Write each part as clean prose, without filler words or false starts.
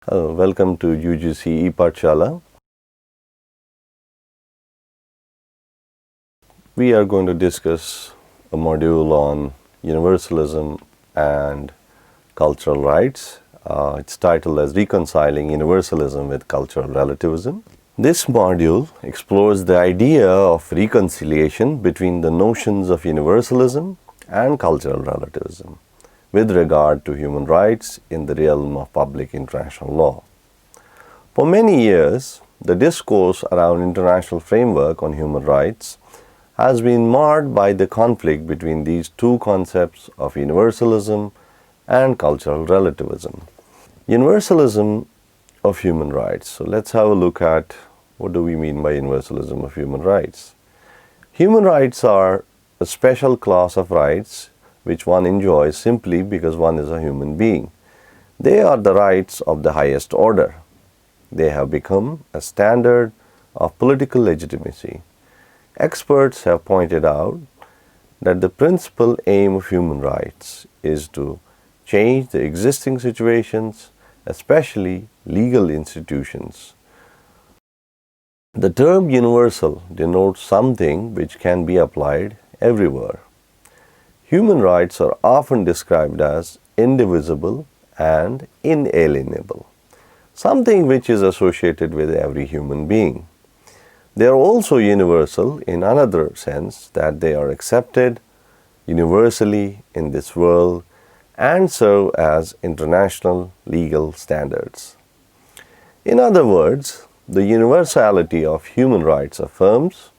Welcome to UGC ePathshala. We are going to discuss a module on Universalism and cultural rights. It's titled as Reconciling Universalism with Cultural Relativism. This module explores the idea of reconciliation between the notions of universalism and cultural relativism with regard to human rights in the realm of public international law. For many years, the discourse around international framework on human rights has been marred by the conflict between these two concepts of universalism and cultural relativism. Universalism of human rights. So let's have a look at what do we mean by universalism of human rights. Human rights are a special class of rights which one enjoys simply because one is a human being. They are the rights of the highest order. They have become a standard of political legitimacy. Experts have pointed out that the principal aim of human rights is to change the existing situations, especially legal institutions. The term universal denotes something which can be applied everywhere. Human rights are often described as indivisible and inalienable, something which is associated with every human being. They are also universal in another sense, that they are accepted universally in this world and serve as international legal standards. In other words, the universality of human rights affirms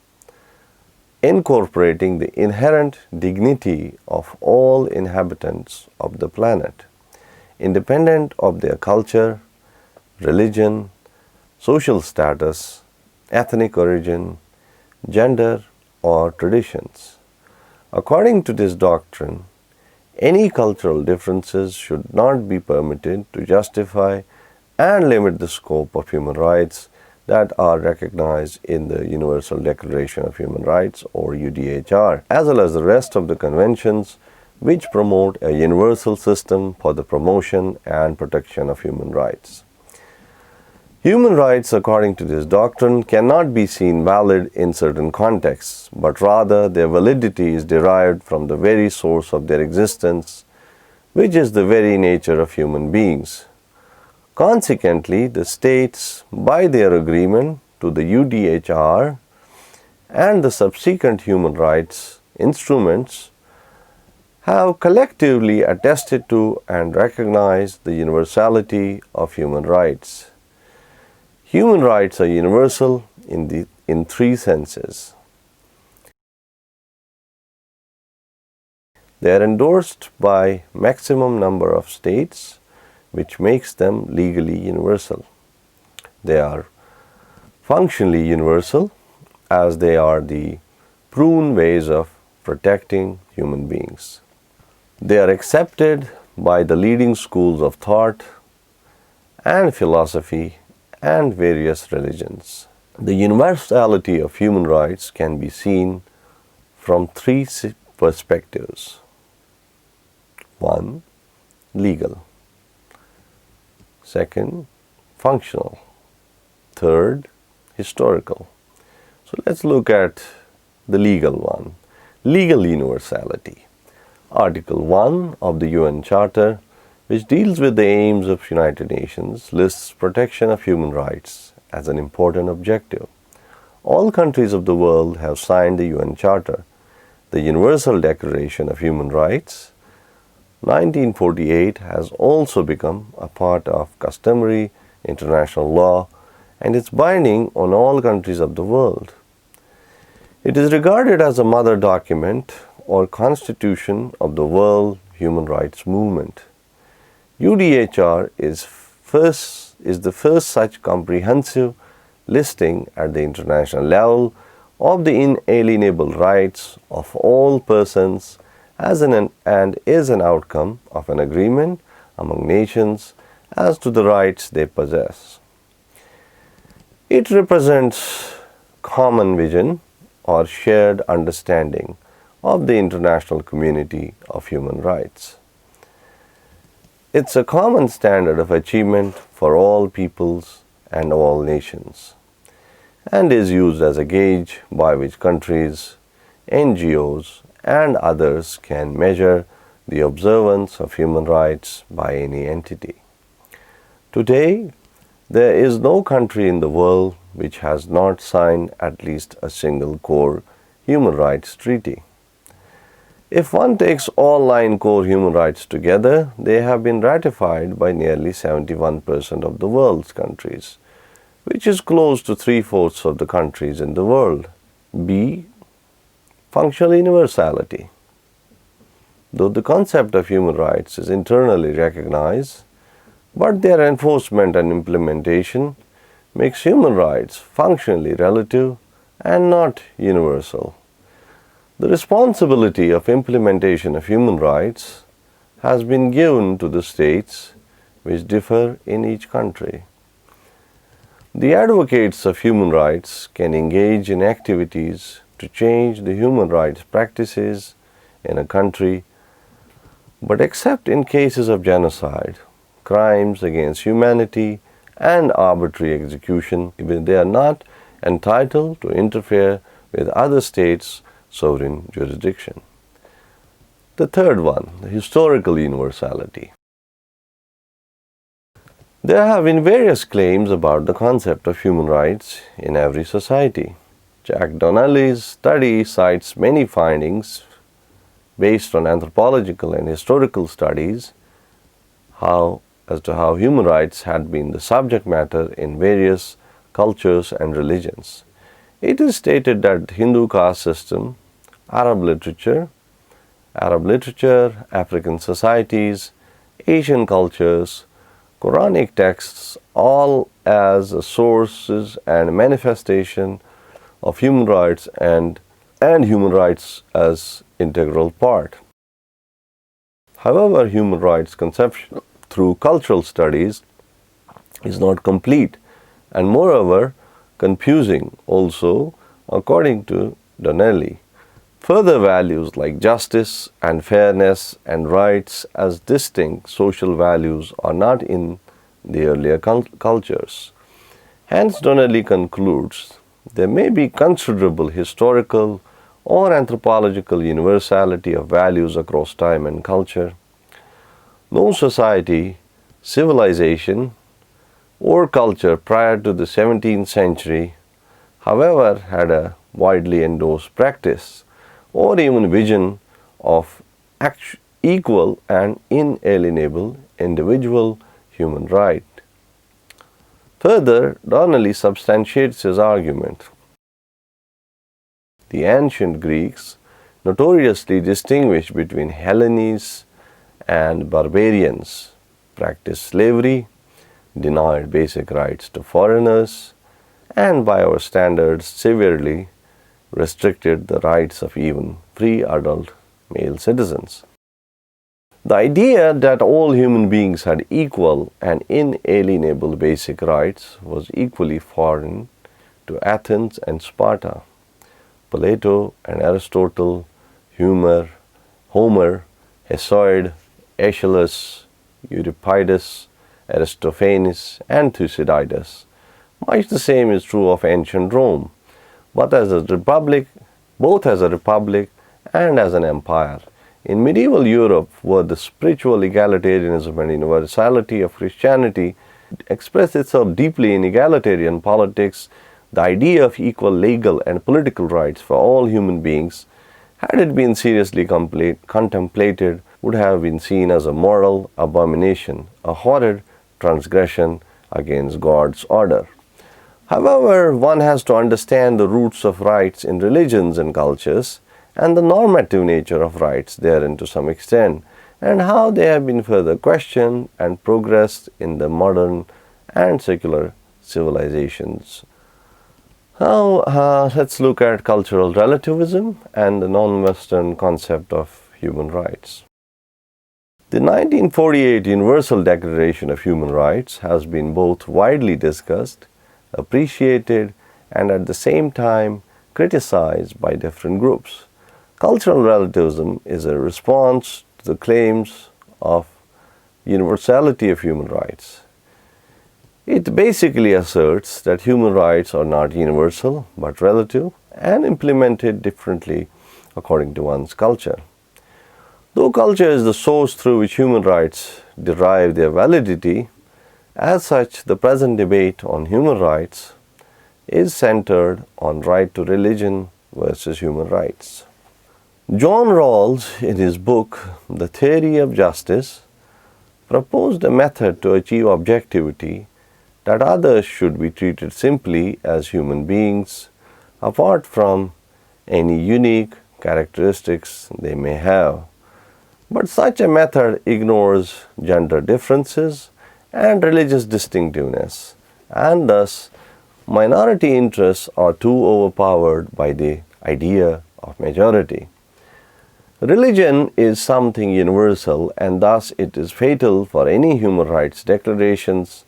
incorporating the inherent dignity of all inhabitants of the planet, independent of their culture, religion, social status, ethnic origin, gender, or traditions. According to this doctrine, any cultural differences should not be permitted to justify and limit the scope of human rights that are recognized in the Universal Declaration of Human Rights, or UDHR, as well as the rest of the conventions which promote a universal system for the promotion and protection of human rights. Human rights, according to this doctrine, cannot be seen valid in certain contexts, but rather their validity is derived from the very source of their existence, which is the very nature of human beings. Consequently, the states, by their agreement to the UDHR and the subsequent human rights instruments, have collectively attested to and recognized the universality of human rights. Human rights are universal in three senses. They are endorsed by maximum number of states, which makes them legally universal. They are functionally universal, as they are the proven ways of protecting human beings. They are accepted by the leading schools of thought and philosophy and various religions. The universality of human rights can be seen from three perspectives. 1. Legal. 2, functional. 3, historical. So let's look at the legal one. Legal universality. Article 1 of the UN Charter, which deals with the aims of United Nations, lists protection of human rights as an important objective. All countries of the world have signed the UN Charter. The Universal Declaration of Human Rights 1948 has also become a part of customary international law, and is binding on all countries of the world. It is regarded as a mother document or constitution of the world human rights movement. UDHR is the first such comprehensive listing at the international level of the inalienable rights of all persons and is an outcome of an agreement among nations as to the rights they possess. It represents common vision or shared understanding of the international community of human rights. It's a common standard of achievement for all peoples and all nations, and is used as a gauge by which countries, NGOs, and others can measure the observance of human rights by any entity. Today, there is no country in the world which has not signed at least a single core human rights treaty. If one takes all 9 core human rights together, they have been ratified by nearly 71% of the world's countries, which is close to 3/4 of the countries in the world. B. Functional universality. Though the concept of human rights is internally recognized, but their enforcement and implementation makes human rights functionally relative and not universal. The responsibility of implementation of human rights has been given to the states, which differ in each country. The advocates of human rights can engage in activities to change the human rights practices in a country, but except in cases of genocide, crimes against humanity, and arbitrary execution, they are not entitled to interfere with other states' sovereign jurisdiction. The third one, the historical universality. There have been various claims about the concept of human rights in every society. Jack Donnelly's study cites many findings based on anthropological and historical studies as to how human rights had been the subject matter in various cultures and religions. It is stated that Hindu caste system, Arab literature, African societies, Asian cultures, Quranic texts, all as sources and manifestation of human rights and human rights as integral part. However, human rights conception through cultural studies is not complete and moreover confusing also according to Donnelly. Further values like justice and fairness and rights as distinct social values are not in the earlier cultures. Hence, Donnelly concludes there may be considerable historical or anthropological universality of values across time and culture. No society, civilization, or culture prior to the 17th century, however, had a widely endorsed practice or even vision of equal and inalienable individual human right. Further, Donnelly substantiates his argument. The ancient Greeks notoriously distinguished between Hellenes and barbarians, practiced slavery, denied basic rights to foreigners, and by our standards severely restricted the rights of even free adult male citizens. The idea that all human beings had equal and inalienable basic rights was equally foreign to Athens and Sparta. Plato and Aristotle, Homer, Hesiod, Aeschylus, Euripides, Aristophanes, and Thucydides. Much the same is true of ancient Rome, both as a republic and as an empire. In medieval Europe, where the spiritual egalitarianism and universality of Christianity expressed itself deeply in egalitarian politics, the idea of equal legal and political rights for all human beings, had it been seriously contemplated, would have been seen as a moral abomination, a horrid transgression against God's order. However, one has to understand the roots of rights in religions and cultures and the normative nature of rights therein to some extent, and how they have been further questioned and progressed in the modern and secular civilizations. Now, let's look at cultural relativism and the non-Western concept of human rights. The 1948 Universal Declaration of Human Rights has been both widely discussed, appreciated, and at the same time criticized by different groups. Cultural relativism is a response to the claims of universality of human rights. It basically asserts that human rights are not universal but relative and implemented differently according to one's culture. Though culture is the source through which human rights derive their validity, as such, the present debate on human rights is centered on right to religion versus human rights. John Rawls, in his book The Theory of Justice, proposed a method to achieve objectivity that others should be treated simply as human beings, apart from any unique characteristics they may have. But such a method ignores gender differences and religious distinctiveness, and thus minority interests are too overpowered by the idea of majority. Religion is something universal, and thus it is fatal for any human rights declarations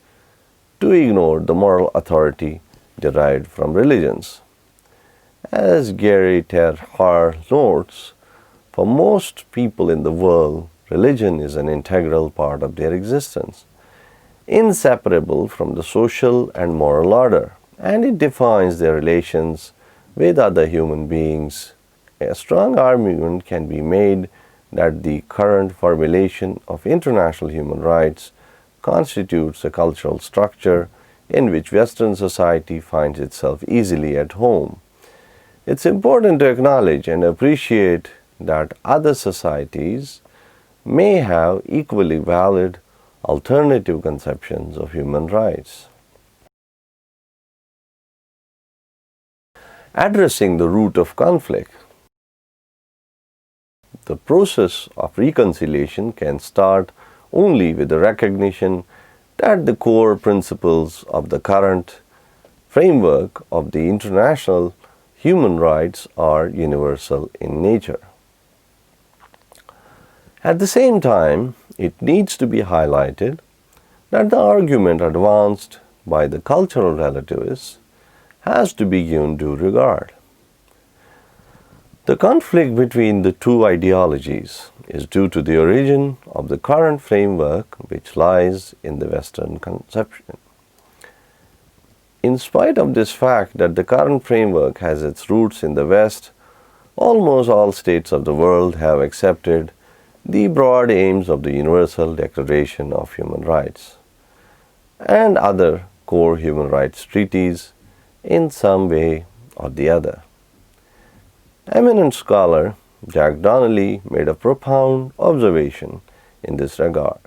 to ignore the moral authority derived from religions. As Gary Terhar notes, for most people in the world, religion is an integral part of their existence, inseparable from the social and moral order, and it defines their relations with other human beings. A strong argument can be made that the current formulation of international human rights constitutes a cultural structure in which Western society finds itself easily at home. It's important to acknowledge and appreciate that other societies may have equally valid alternative conceptions of human rights. Addressing the root of conflict. The process of reconciliation can start only with the recognition that the core principles of the current framework of the international human rights are universal in nature. At the same time, it needs to be highlighted that the argument advanced by the cultural relativists has to be given due regard. The conflict between the two ideologies is due to the origin of the current framework, which lies in the Western conception. In spite of this fact that the current framework has its roots in the West, almost all states of the world have accepted the broad aims of the Universal Declaration of Human Rights and other core human rights treaties in some way or the other. Eminent scholar Jack Donnelly made a profound observation in this regard.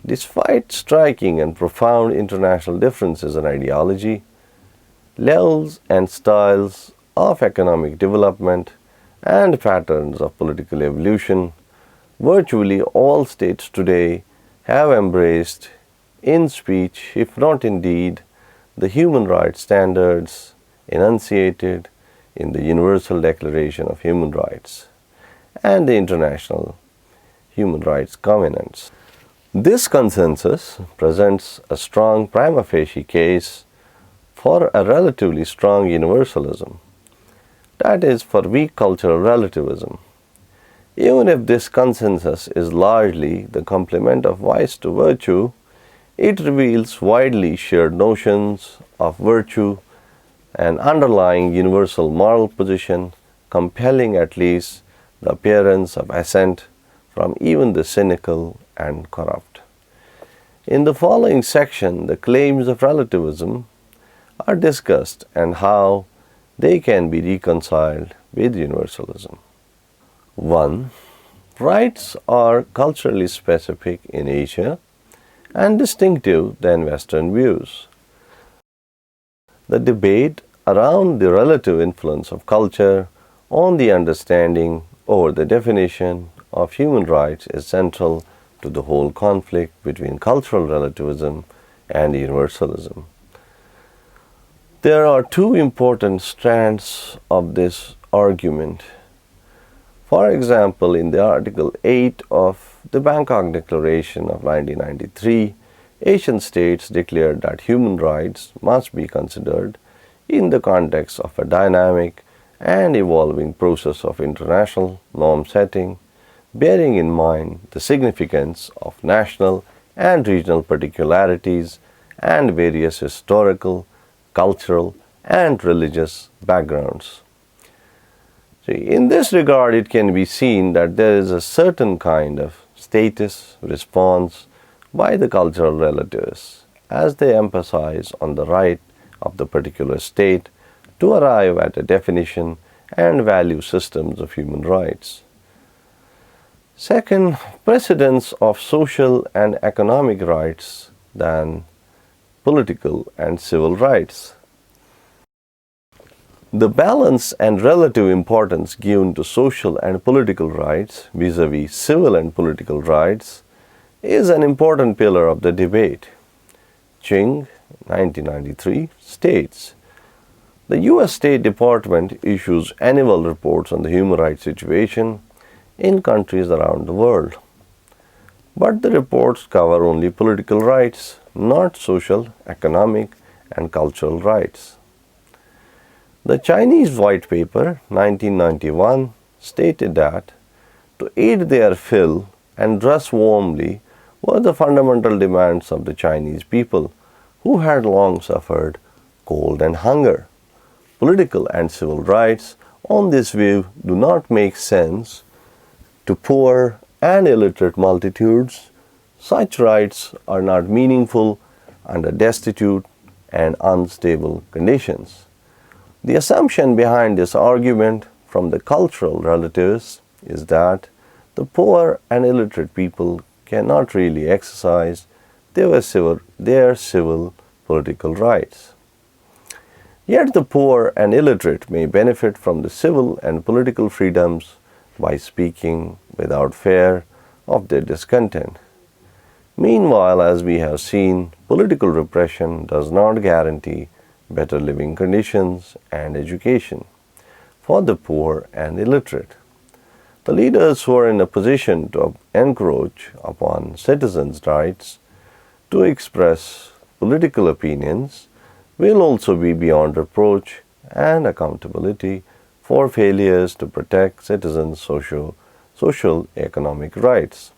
Despite striking and profound international differences in ideology, levels and styles of economic development, and patterns of political evolution, virtually all states today have embraced in speech, if not in deed, the human rights standards enunciated in the Universal Declaration of Human Rights and the International Human Rights Covenants. This consensus presents a strong prima facie case for a relatively strong universalism, that is, for weak cultural relativism. Even if this consensus is largely the complement of vice to virtue, it reveals widely shared notions of virtue and underlying universal moral position, compelling at least the appearance of assent from even the cynical and corrupt. In the following section, the claims of relativism are discussed and how they can be reconciled with universalism. 1. Rights are culturally specific in Asia and distinctive than Western views. The debate around the relative influence of culture on the understanding or the definition of human rights is central to the whole conflict between cultural relativism and universalism. There are two important strands of this argument. For example, in the Article 8 of the Bangkok Declaration of 1993, Asian states declared that human rights must be considered in the context of a dynamic and evolving process of international norm setting, bearing in mind the significance of national and regional particularities and various historical, cultural, and religious backgrounds. So in this regard, it can be seen that there is a certain kind of status response by the cultural relativists as they emphasize on the right of the particular state to arrive at a definition and value systems of human rights. Second, precedence of social and economic rights than political and civil rights. The balance and relative importance given to social and political rights vis-a-vis civil and political rights is an important pillar of the debate. Ching, 1993, states, "The U.S. State Department issues annual reports on the human rights situation in countries around the world. But the reports cover only political rights, not social, economic, and cultural rights." The Chinese White Paper, 1991, stated that to eat their fill and dress warmly were the fundamental demands of the Chinese people, who had long suffered cold and hunger. Political and civil rights on this view do not make sense to poor and illiterate multitudes. Such rights are not meaningful under destitute and unstable conditions. The assumption behind this argument from the cultural relativists is that the poor and illiterate people cannot really exercise their civil political rights. Yet the poor and illiterate may benefit from the civil and political freedoms by speaking without fear of their discontent. Meanwhile, as we have seen, political repression does not guarantee better living conditions and education for the poor and illiterate. The leaders who are in a position to encroach upon citizens' rights to express political opinions will also be beyond reproach and accountability for failures to protect citizens' social economic rights.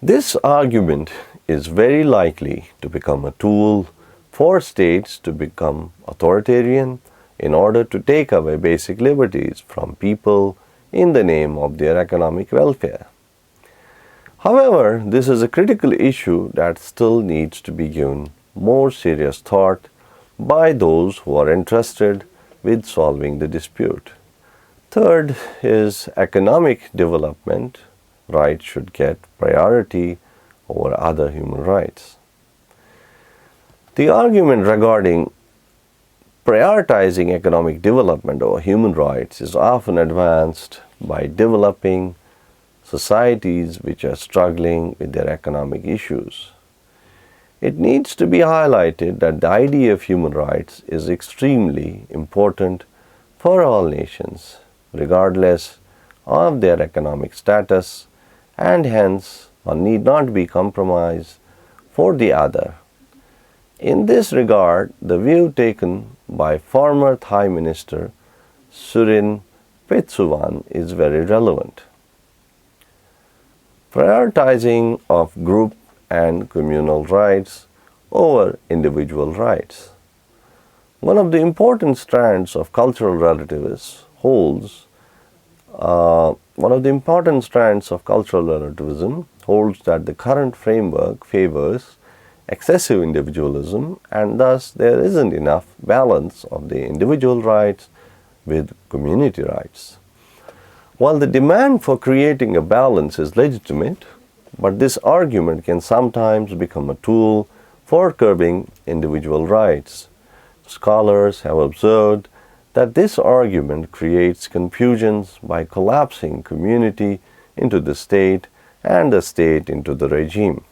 This argument is very likely to become a tool for states to become authoritarian in order to take away basic liberties from people in the name of their economic welfare. However, this is a critical issue that still needs to be given more serious thought by those who are interested with solving the dispute. Third is economic development rights should get priority over other human rights. The argument regarding prioritizing economic development over human rights is often advanced by developing societies which are struggling with their economic issues. It needs to be highlighted that the idea of human rights is extremely important for all nations, regardless of their economic status, and hence one need not be compromised for the other. In this regard, the view taken by former Thai Minister Surin Pitsuwan is very relevant. Prioritizing of group and communal rights over individual rights. One of the important strands of cultural relativism holds that the current framework favors excessive individualism, and thus there isn't enough balance of the individual rights with community rights. While the demand for creating a balance is legitimate, but this argument can sometimes become a tool for curbing individual rights. Scholars have observed that this argument creates confusions by collapsing community into the state and the state into the regime.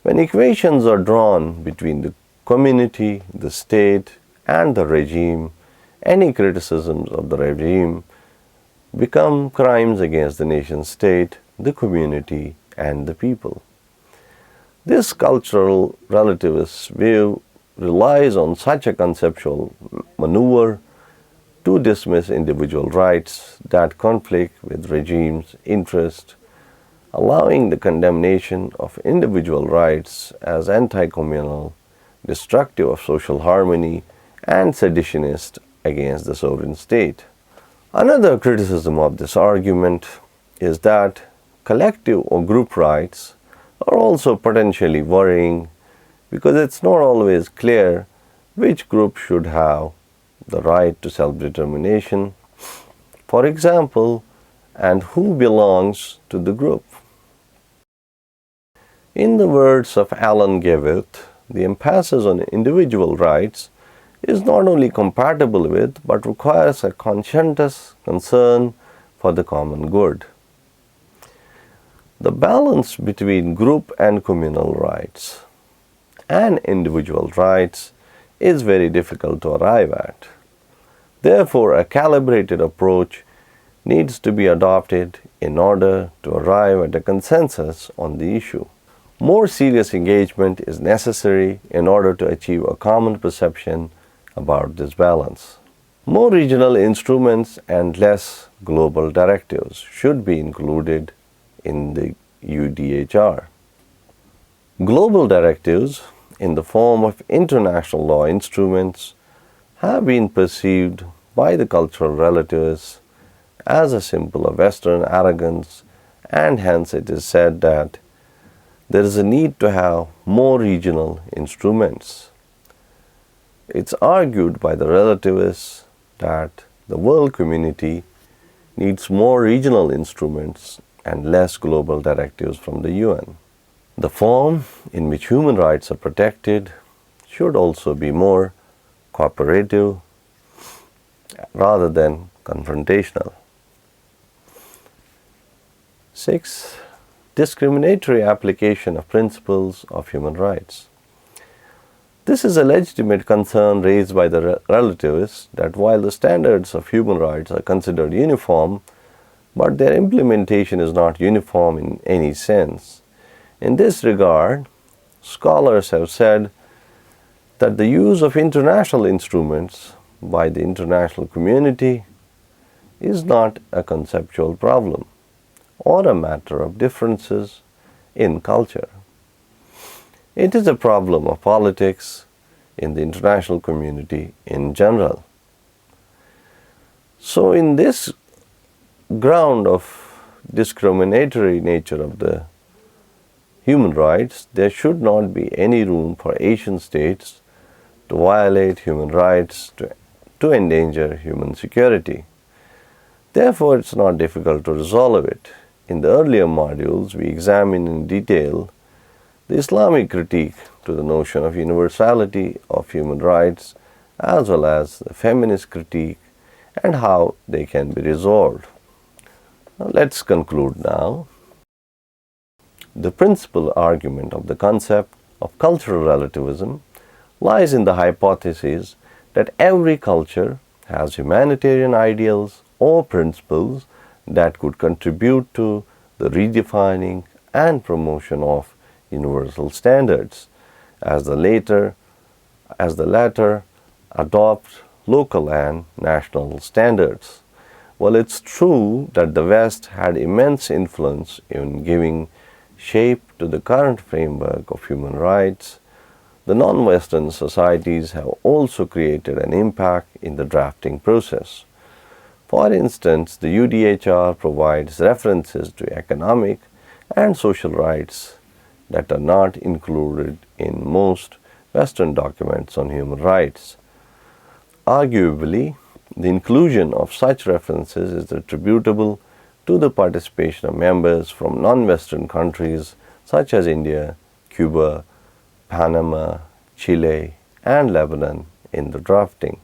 When equations are drawn between the community, the state, and the regime, any criticisms of the regime become crimes against the nation state, the community, and the people. This cultural relativist view relies on such a conceptual maneuver to dismiss individual rights that conflict with regime's interest allowing the condemnation of individual rights as anti-communal, destructive of social harmony, and seditionist against the sovereign state. Another criticism of this argument is that collective or group rights are also potentially worrying because it's not always clear which group should have the right to self-determination, for example, and who belongs to the group. In the words of Alan Gavitt, the emphasis on individual rights is not only compatible with but requires a conscientious concern for the common good. The balance between group and communal rights and individual rights is very difficult to arrive at. Therefore, a calibrated approach needs to be adopted in order to arrive at a consensus on the issue. More serious engagement is necessary in order to achieve a common perception about this balance. More regional instruments and less global directives should be included in the UDHR. Global directives in the form of international law instruments have been perceived by the cultural relativists as a symbol of Western arrogance, and hence it is said that there is a need to have more regional instruments. It's argued by the relativists that the world community needs more regional instruments and less global directives from the UN. The form in which human rights are protected should also be more cooperative rather than confrontational. 6. Discriminatory application of principles of human rights. This is a legitimate concern raised by the relativists that while the standards of human rights are considered uniform, but their implementation is not uniform in any sense. In this regard, scholars have said that the use of international instruments by the international community is not a conceptual problem or a matter of differences in culture. It is a problem of politics in the international community in general. So in this ground of discriminatory nature of the human rights, there should not be any room for Asian states to violate human rights, to endanger human security. Therefore, it's not difficult to resolve it. In the earlier modules, we examined in detail the Islamic critique to the notion of universality of human rights, as well as the feminist critique and how they can be resolved. Now, let's conclude now. The principal argument of the concept of cultural relativism lies in the hypothesis that every culture has humanitarian ideals or principles that could contribute to the redefining and promotion of universal standards, as the latter adopt local and national standards. While it's true that the West had immense influence in giving shape to the current framework of human rights, the non-Western societies have also created an impact in the drafting process. For instance, the UDHR provides references to economic and social rights that are not included in most Western documents on human rights. Arguably, the inclusion of such references is attributable to the participation of members from non-Western countries such as India, Cuba, Panama, Chile, and Lebanon in the drafting.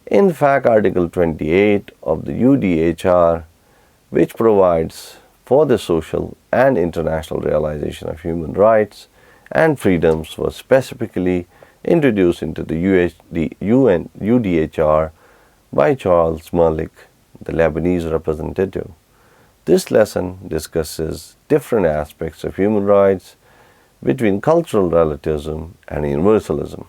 In fact, Article 28 of the UDHR, which provides for the social and international realization of human rights and freedoms, was specifically introduced into the UN UDHR by Charles Malik, the Lebanese representative. This lesson discusses different aspects of human rights between cultural relativism and universalism.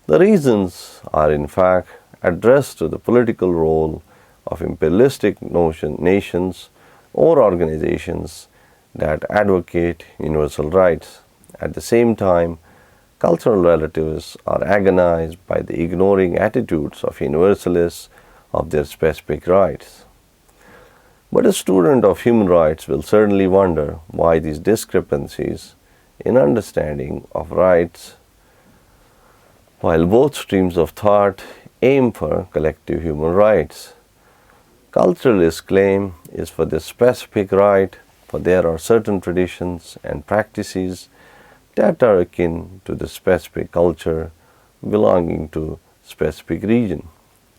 The reasons are in fact addressed to the political role of imperialistic nations or organizations that advocate universal rights. At the same time, cultural relativists are agonized by the ignoring attitudes of universalists of their specific rights. But a student of human rights will certainly wonder why these discrepancies in understanding of rights, while both streams of thought aim for collective human rights. Culturalists' claim is for the specific right, for there are certain traditions and practices that are akin to the specific culture belonging to specific region.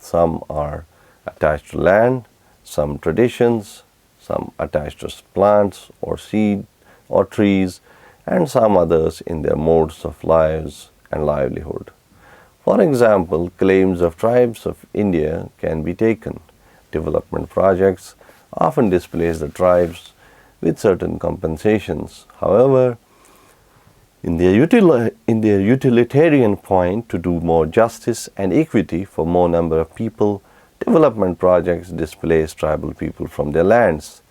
Some are attached to land, some traditions, some attached to plants or seed or trees, and some others in their modes of lives and livelihood. For example, claims of tribes of India can be taken. Development projects often displace the tribes with certain compensations. However, in their utilitarian point to do more justice and equity for more number of people, development projects displace tribal people from their lands.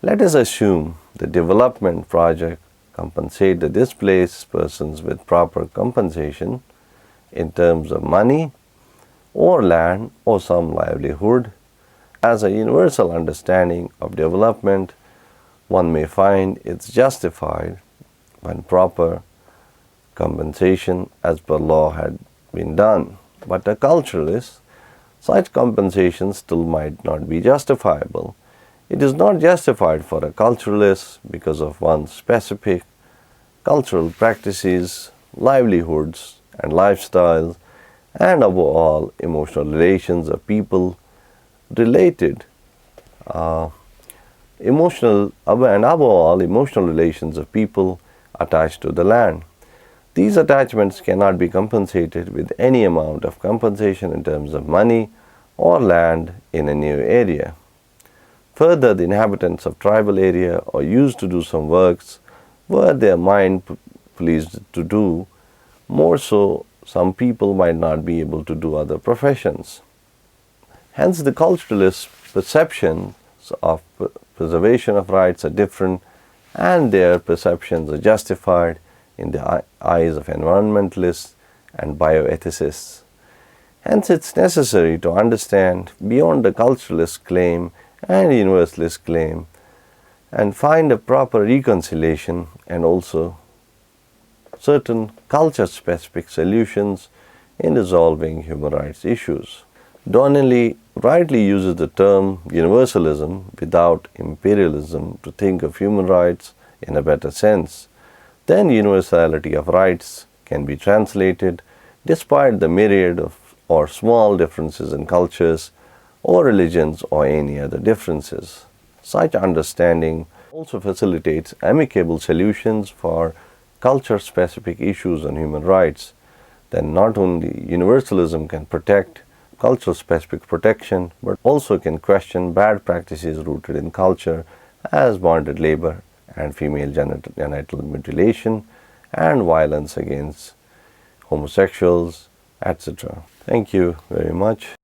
Let us assume the development project compensate the displaced persons with proper compensation in terms of money or land or some livelihood. As a universal understanding of development, one may find it's justified when proper compensation as per law had been done. But a culturalist, such compensation still might not be justifiable. It is not justified for a culturalist because of one's specific cultural practices, livelihoods, and lifestyles, and above all, emotional relations of people related, emotional relations of people attached to the land. These attachments cannot be compensated with any amount of compensation in terms of money or land in a new area. Further, the inhabitants of tribal area are used to do some works where their mind pleased to do. More so, some people might not be able to do other professions. Hence, the culturalist perceptions of preservation of rights are different, and their perceptions are justified in the eyes of environmentalists and bioethicists. Hence, it's necessary to understand beyond the culturalist claim and universalist claim and find a proper reconciliation and also certain culture-specific solutions in resolving human rights issues. Donnelly rightly uses the term universalism without imperialism to think of human rights in a better sense. Then universality of rights can be translated despite the myriad of or small differences in cultures or religions or any other differences. Such understanding also facilitates amicable solutions for culture-specific issues on human rights. Then not only universalism can protect culture-specific protection, but also can question bad practices rooted in culture as bonded labor and female genital mutilation and violence against homosexuals, etc. Thank you very much.